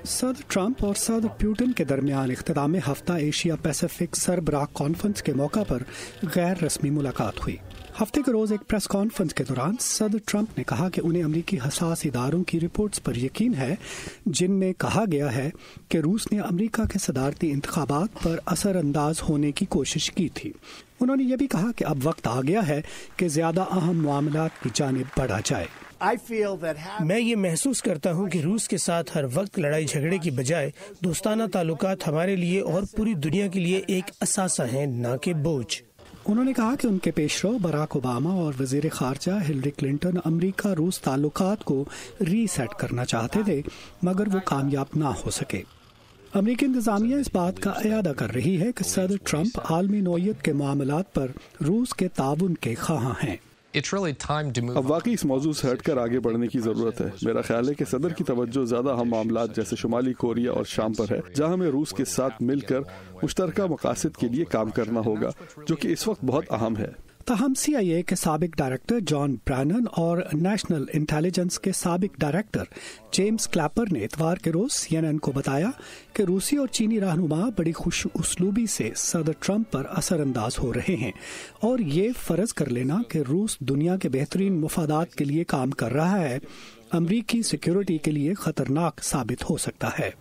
सदर ट्रंप और सदर पुतिन के दरमियान इख्तिताम हफ्ता एशिया पैसिफिक सरबराह कॉन्फ्रेंस के मौका पर गैर रस्मी मुलाकात हुई। हफ्ते के रोज एक प्रेस कॉन्फ्रेंस के दौरान सदर ट्रंप ने कहा कि उन्हें अमरीकी हसास इदारों की रिपोर्ट्स पर यकीन है जिनमें कहा गया है कि रूस ने अमरीका के सदारती इंतखाबात पर असरअंदाज होने की कोशिश की थी। उन्होंने ये भी कहा कि अब वक्त आ गया है कि ज्यादा अहम मामलात की जानिब बढ़ा जाए। मैं ये महसूस करता हूँ कि रूस के साथ हर वक्त लड़ाई झगड़े की बजाय दोस्ताना ताल्लुकात हमारे लिए और पूरी दुनिया के लिए एक असासा है, न कि बोझ। उन्होंने कहा कि उनके पेशरो बराक ओबामा और वजीर खारजा हिलरी क्लिंटन अमरीका रूस ताल्लुकात को रीसेट करना चाहते थे, मगर वो कामयाब ना हो सके। अमरीकी इंतजामिया इस बात का इयादा कर रही है कि सदर ट्रंप आलमी नौयत के मामलात पर रूस के ताउन के ख़्वाह हैं। अब वाकई इस मौजूद से हटकर आगे बढ़ने की जरूरत है। मेरा ख्याल है कि सदर की तवज्जो ज्यादा अहम मामलात जैसे शुमाली कोरिया और शाम पर है, जहां हमें रूस के साथ मिलकर मुश्तरका मकासद के लिए काम करना होगा, जो कि इस वक्त बहुत अहम है। ताहम CIA के साबिक डायरेक्टर जॉन ब्रैनन और नेशनल इंटेलिजेंस के साबिक डायरेक्टर जेम्स क्लैपर ने इतवार के रोज CNN को बताया कि रूसी और चीनी रहनुमा बड़ी खुश उसलूबी से सदर ट्रंप पर असरअंदाज हो रहे हैं और ये फर्ज कर लेना कि रूस दुनिया के बेहतरीन मुफादात के लिए काम कर रहा है अमरीकी सिक्योरिटी के लिए खतरनाक साबित हो सकता है।